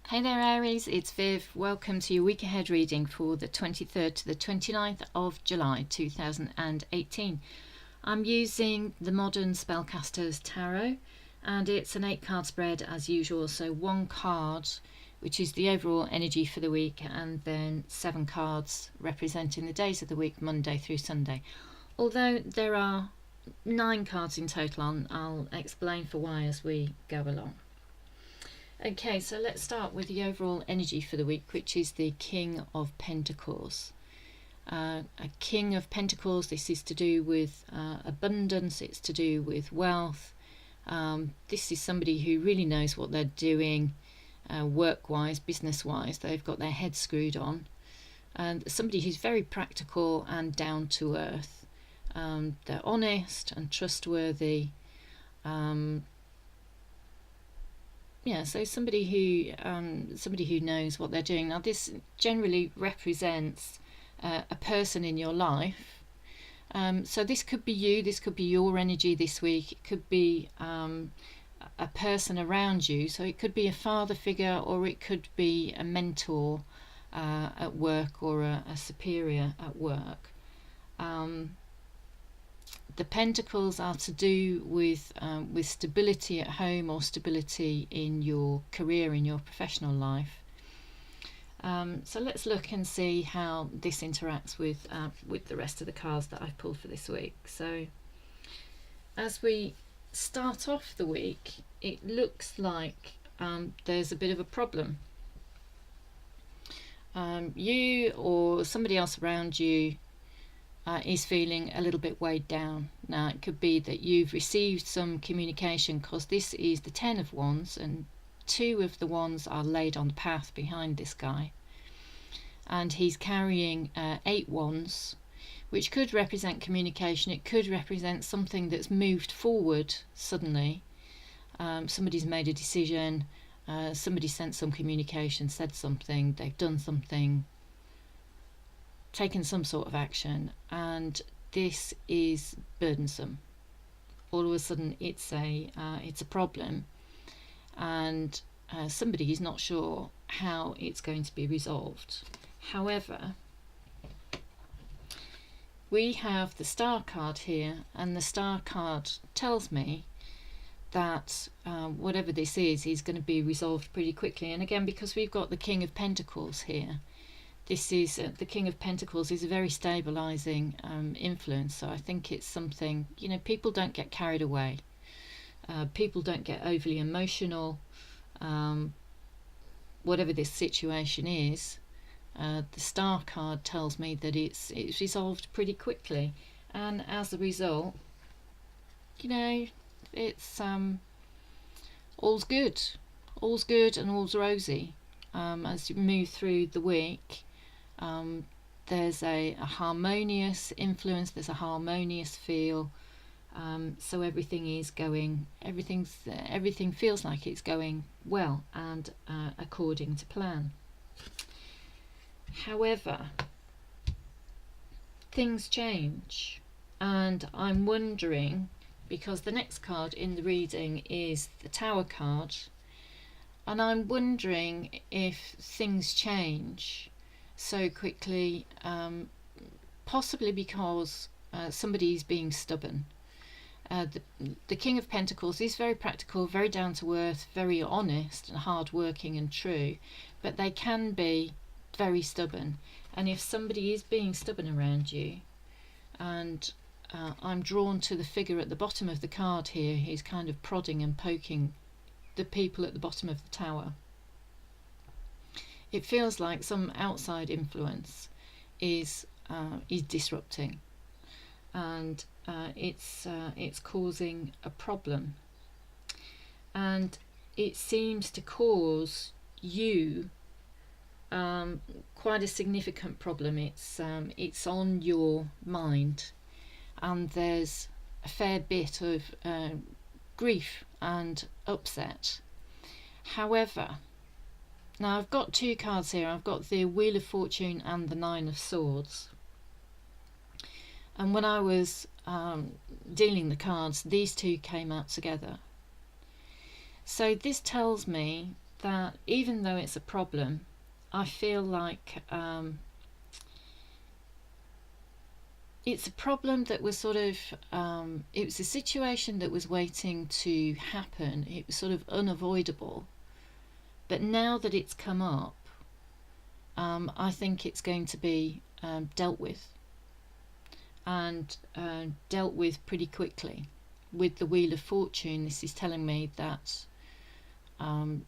Hey there Aries, it's Viv. Welcome to your week ahead reading for the 23rd to the 29th of July 2018. I'm using the Modern Spellcasters Tarot and it's an 8-card spread as usual, so one card which is the overall energy for the week and then 7 cards representing the days of the week, Monday through Sunday. Although there are 9 cards in total, I'll explain for why as we go along. Okay, so let's start with the overall energy for the week, which is the King of Pentacles. A King of Pentacles, this is to do with abundance, it's to do with wealth. This is somebody who really knows what they're doing, work-wise, business-wise. They've got their head screwed on. And somebody who's very practical and down to earth. They're honest and trustworthy. So somebody who knows what they're doing. Now, this generally represents a person in your life. So this could be you. This could be your energy this week. It could be a person around you. So it could be a father figure, or it could be a mentor at work, or a superior at work. The pentacles are to do with stability at home or stability in your career, in your professional life. So let's look and see how this interacts with the rest of the cards that I've pulled for this week. So as we start off the week, it looks like there's a bit of a problem. You or somebody else around you is feeling a little bit weighed down. Now, it could be that you've received some communication, because this is the 10 of Wands and 2 of the Wands are laid on the path behind this guy, and he's carrying 8 Wands, which could represent communication. It could represent something that's moved forward suddenly. Somebody's made a decision, somebody sent some communication, said something, they've done something, taken some sort of action, and this is burdensome. All of a sudden it's a problem, and somebody is not sure how it's going to be resolved. However, we have the Star card here, and the Star card tells me that whatever this is going to be resolved pretty quickly. And again, because we've got the King of Pentacles here, this is the King of Pentacles is a very stabilizing influence. So I think it's something, people don't get carried away. People don't get overly emotional. Whatever this situation is, the Star card tells me that it's resolved pretty quickly. And as a result, it's all's good. All's good and all's rosy. As you move through the week, there's a harmonious influence, there's a harmonious feel, so everything feels like it's going well and according to plan. However, things change, and I'm wondering, because the next card in the reading is the Tower card, and I'm wondering if things change so quickly, possibly because somebody is being stubborn. The King of Pentacles is very practical, very down to earth, very honest and hard working and true, but they can be very stubborn. And if somebody is being stubborn around you, and I'm drawn to the figure at the bottom of the card here, he's kind of prodding and poking the people at the bottom of the tower. It feels like some outside influence is disrupting, and it's causing a problem, and it seems to cause you quite a significant problem. It's on your mind, and there's a fair bit of grief and upset. However, now I've got 2 cards here. I've got the Wheel of Fortune and the 9 of Swords, and when I was dealing the cards, these 2 came out together. So this tells me that even though it's a problem, I feel like it's a problem that was sort of, it was a situation that was waiting to happen. It was sort of unavoidable. But now that it's come up, I think it's going to be dealt with, and dealt with pretty quickly. With the Wheel of Fortune, this is telling me that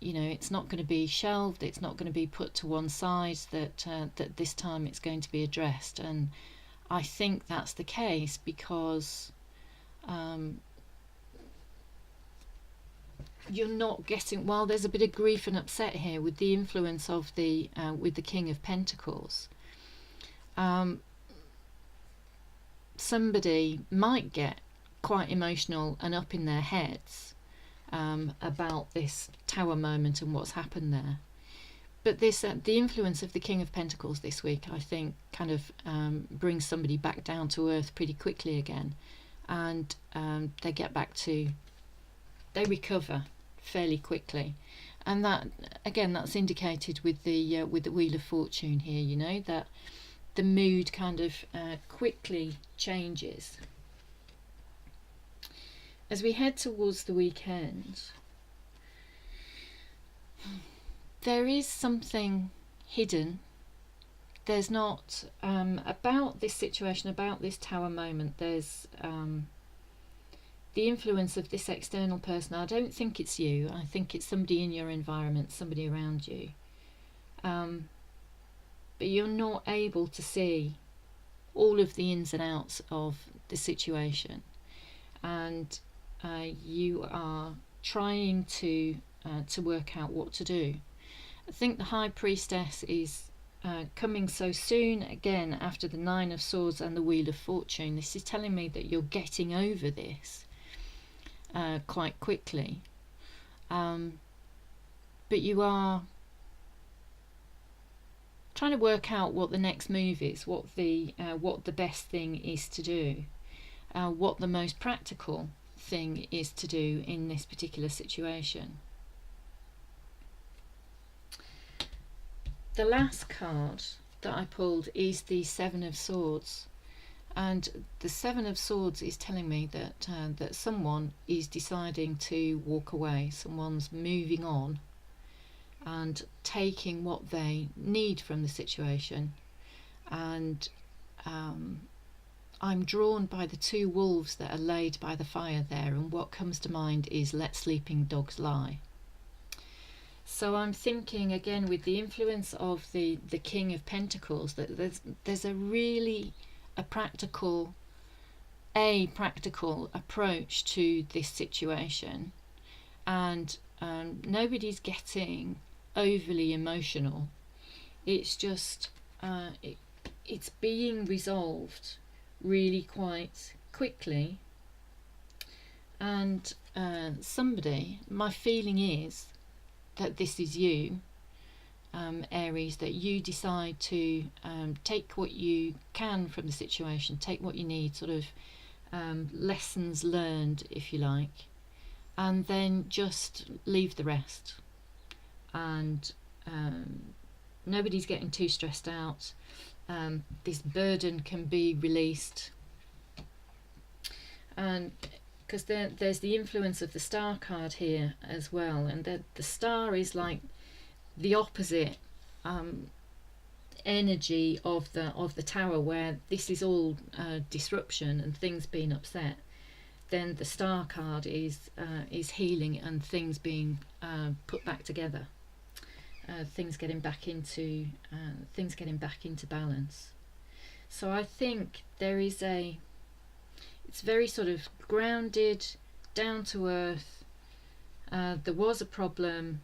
it's not going to be shelved, it's not going to be put to one side, that this time it's going to be addressed. And I think that's the case because you're not getting, while there's a bit of grief and upset here with the influence of the with the King of Pentacles, somebody might get quite emotional and up in their heads about this Tower moment and what's happened there. But this the influence of the King of Pentacles this week, I think, kind of brings somebody back down to earth pretty quickly again, and they get back to, they recover fairly quickly. And that, again, that's indicated with the Wheel of Fortune here, you know, that the mood kind of quickly changes. As we head towards the weekend, there is something hidden. There's not, about this situation, about this Tower moment, there's the influence of this external person. I don't think it's you. I think it's somebody in your environment, somebody around you. But you're not able to see all of the ins and outs of the situation. And you are trying to work out what to do. I think the High Priestess is coming so soon, again, after the Nine of Swords and the Wheel of Fortune. This is telling me that you're getting over this quite quickly. But you are trying to work out what the next move is, what the best thing is to do, what the most practical thing is to do in this particular situation. The last card that I pulled is the Seven of Swords, and the Seven of Swords is telling me that that someone is deciding to walk away. Someone's moving on and taking what they need from the situation. And I'm drawn by the two wolves that are laid by the fire there, and what comes to mind is let sleeping dogs lie. So I'm thinking, again, with the influence of the King of Pentacles, that there's a really practical approach to this situation, and nobody's getting overly emotional. It's just it's being resolved really quite quickly. And somebody, my feeling is that this is you, Aries, that you decide to take what you can from the situation, take what you need, sort of lessons learned, if you like, and then just leave the rest. And nobody's getting too stressed out. This burden can be released. And because there's the influence of the Star card here as well, and the Star is like the opposite energy of the Tower, where this is all disruption and things being upset. Then the Star card is healing and things being put back together, things getting back into balance. So I think there is it's very sort of grounded, down to earth. There was a problem,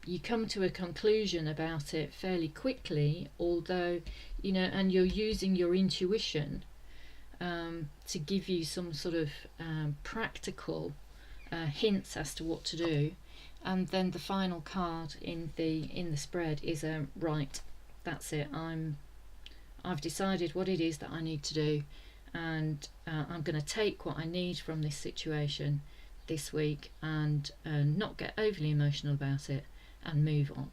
you come to a conclusion about it fairly quickly, although, you know, and you're using your intuition to give you some sort of practical hints as to what to do. And then the final card in the spread is right, that's it, I've decided what it is that I need to do, and I'm going to take what I need from this situation this week and not get overly emotional about it, and move on.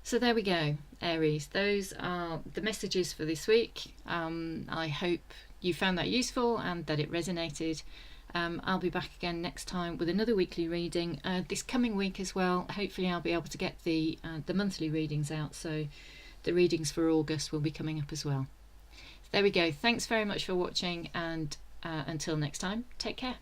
So there we go, Aries. Those are the messages for this week. I hope you found that useful and that it resonated. I'll be back again next time with another weekly reading this coming week as well. Hopefully I'll be able to get the monthly readings out, so the readings for August will be coming up as well. There we go. Thanks very much for watching, and until next time, take care.